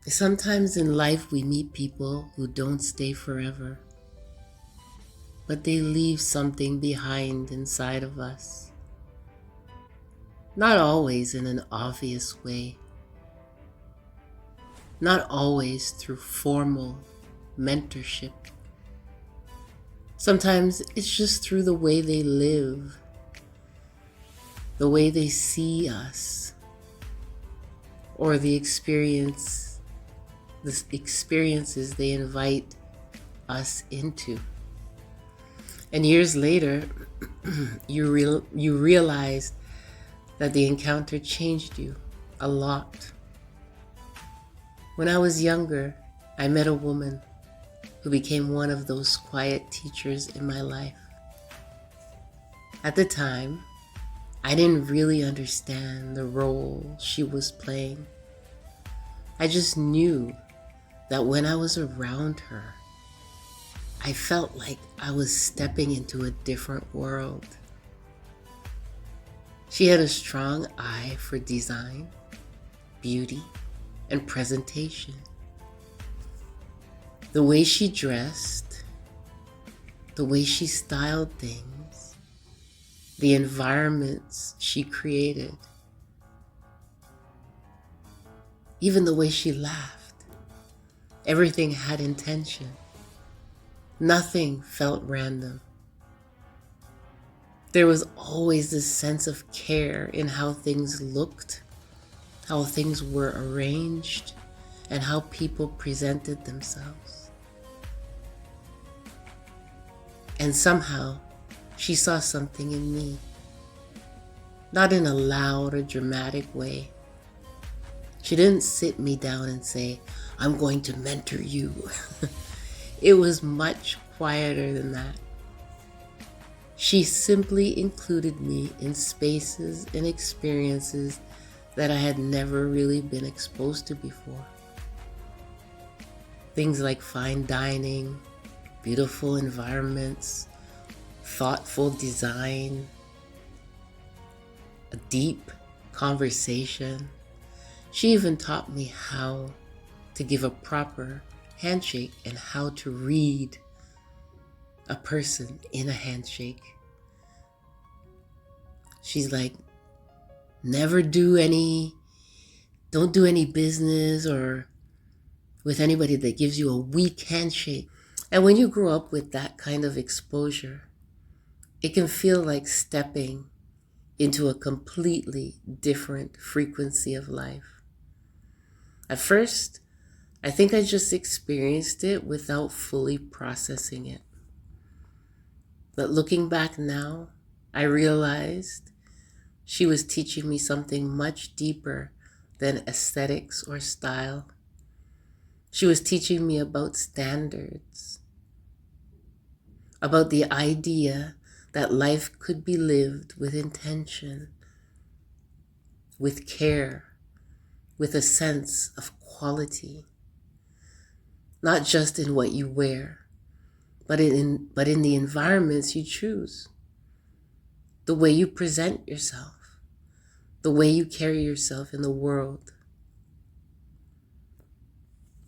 Sometimes in life we meet people who don't stay forever, but they leave something behind inside of us. Not always in an obvious way, not always through formal mentorship. Sometimes it's just through the way they live, the way they see us, or the experiences they invite us into. And years later, you realize that the encounter changed you a lot. When I was younger, I met a woman who became one of those quiet teachers in my life. At the time, I didn't really understand the role she was playing. I just knew that when I was around her, I felt like I was stepping into a different world. She had a strong eye for design, beauty, and presentation. The way she dressed, the way she styled things, the environments she created, even the way she laughed, everything had intention. Nothing felt random. There was always this sense of care in how things looked, how things were arranged, and how people presented themselves. And somehow, she saw something in me, not in a loud or dramatic way. She didn't sit me down and say, "I'm going to mentor you." It was much quieter than that. She simply included me in spaces and experiences that I had never really been exposed to before. Things like fine dining, beautiful environments, thoughtful design, a deep conversation. She even taught me how to give a proper handshake and how to read a person in a handshake. She's like, don't do any business or with anybody that gives you a weak handshake. And when you grow up with that kind of exposure, it can feel like stepping into a completely different frequency of life. At first, I think I just experienced it without fully processing it. But looking back now, I realized she was teaching me something much deeper than aesthetics or style. She was teaching me about standards, about the idea that life could be lived with intention, with care, with a sense of quality, not just in what you wear, but in the environments you choose, the way you present yourself, the way you carry yourself in the world.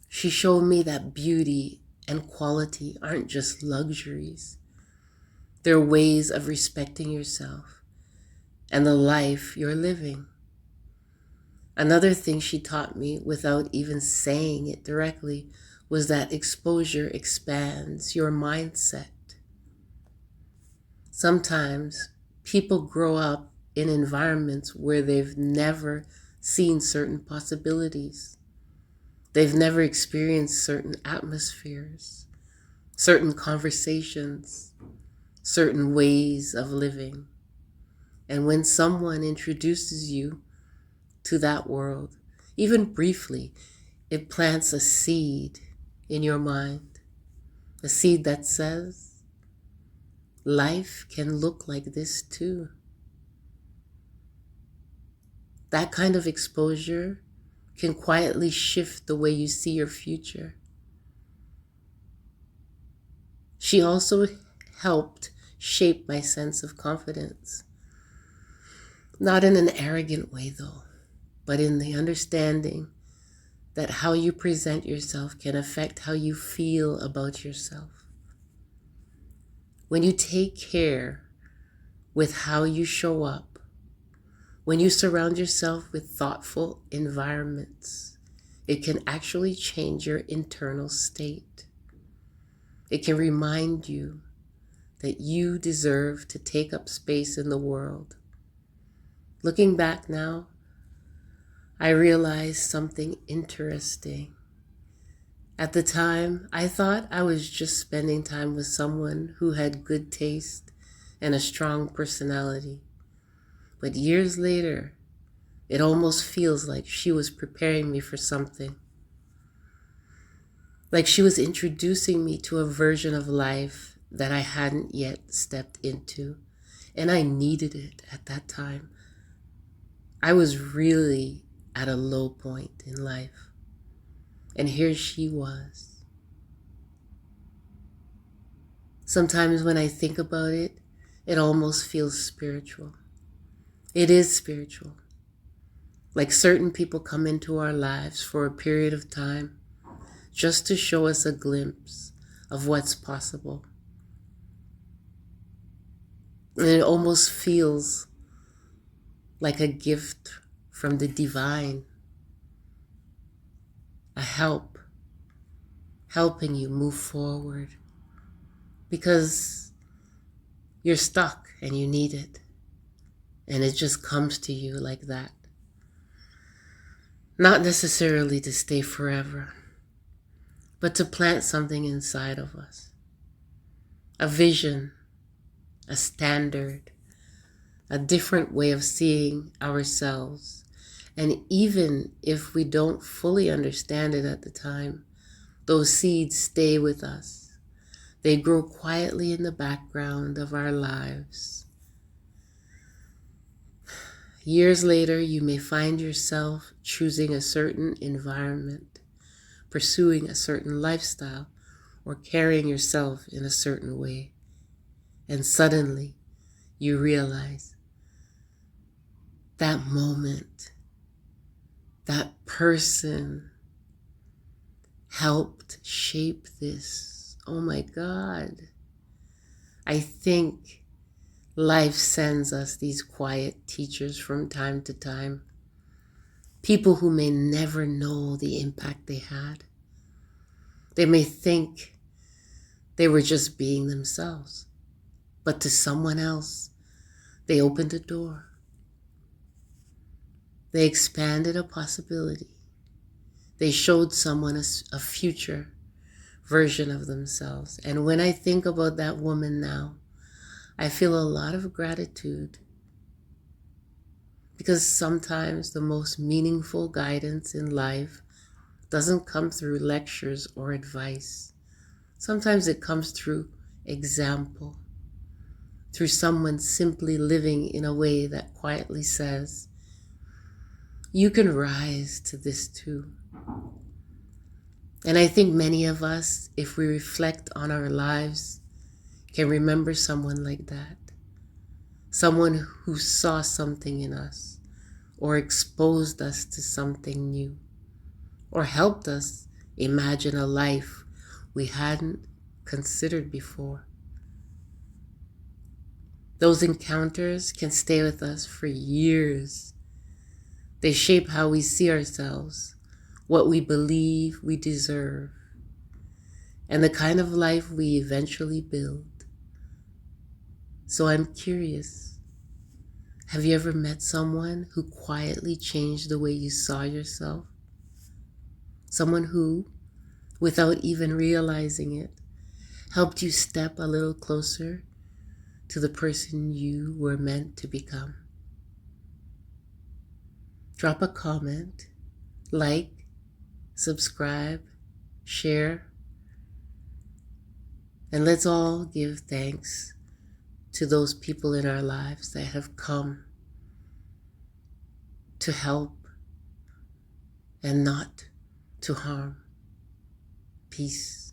She showed me that beauty and quality aren't just luxuries. They're ways of respecting yourself and the life you're living. Another thing she taught me without even saying it directly was that exposure expands your mindset. Sometimes people grow up in environments where they've never seen certain possibilities. They've never experienced certain atmospheres, certain conversations, certain ways of living. And when someone introduces you to that world, even briefly, it plants a seed in your mind, a seed that says, life can look like this too. That kind of exposure can quietly shift the way you see your future. She also helped shape my sense of confidence. Not in an arrogant way though, but in the understanding that how you present yourself can affect how you feel about yourself. When you take care with how you show up, when you surround yourself with thoughtful environments, it can actually change your internal state. It can remind you that you deserve to take up space in the world. Looking back now, I realized something interesting. At the time, I thought I was just spending time with someone who had good taste and a strong personality. But years later, it almost feels like she was preparing me for something. Like she was introducing me to a version of life that I hadn't yet stepped into. And I needed it at that time. I was really at a low point in life. And here she was. Sometimes when I think about it, it almost feels spiritual. It is spiritual. Like certain people come into our lives for a period of time just to show us a glimpse of what's possible. And it almost feels like a gift from the divine, a help, helping you move forward because you're stuck and you need it. And it just comes to you like that. Not necessarily to stay forever, but to plant something inside of us. A vision, a standard, a different way of seeing ourselves. And even if we don't fully understand it at the time, those seeds stay with us. They grow quietly in the background of our lives. Years later, you may find yourself choosing a certain environment, pursuing a certain lifestyle, or carrying yourself in a certain way. And suddenly, you realize that moment, that person helped shape this. Oh my God. I think life sends us these quiet teachers from time to time. People who may never know the impact they had. They may think they were just being themselves, but to someone else, they opened a door. They expanded a possibility. They showed someone a future version of themselves. And when I think about that woman now, I feel a lot of gratitude because sometimes the most meaningful guidance in life doesn't come through lectures or advice. Sometimes it comes through example, through someone simply living in a way that quietly says, you can rise to this too. And I think many of us, if we reflect on our lives, can remember someone like that. Someone who saw something in us, or exposed us to something new, or helped us imagine a life we hadn't considered before. Those encounters can stay with us for years. They shape how we see ourselves, what we believe we deserve, and the kind of life we eventually build. So I'm curious, have you ever met someone who quietly changed the way you saw yourself? Someone who, without even realizing it, helped you step a little closer to the person you were meant to become? Drop a comment, like, subscribe, share, and let's all give thanks to those people in our lives that have come to help and not to harm. Peace.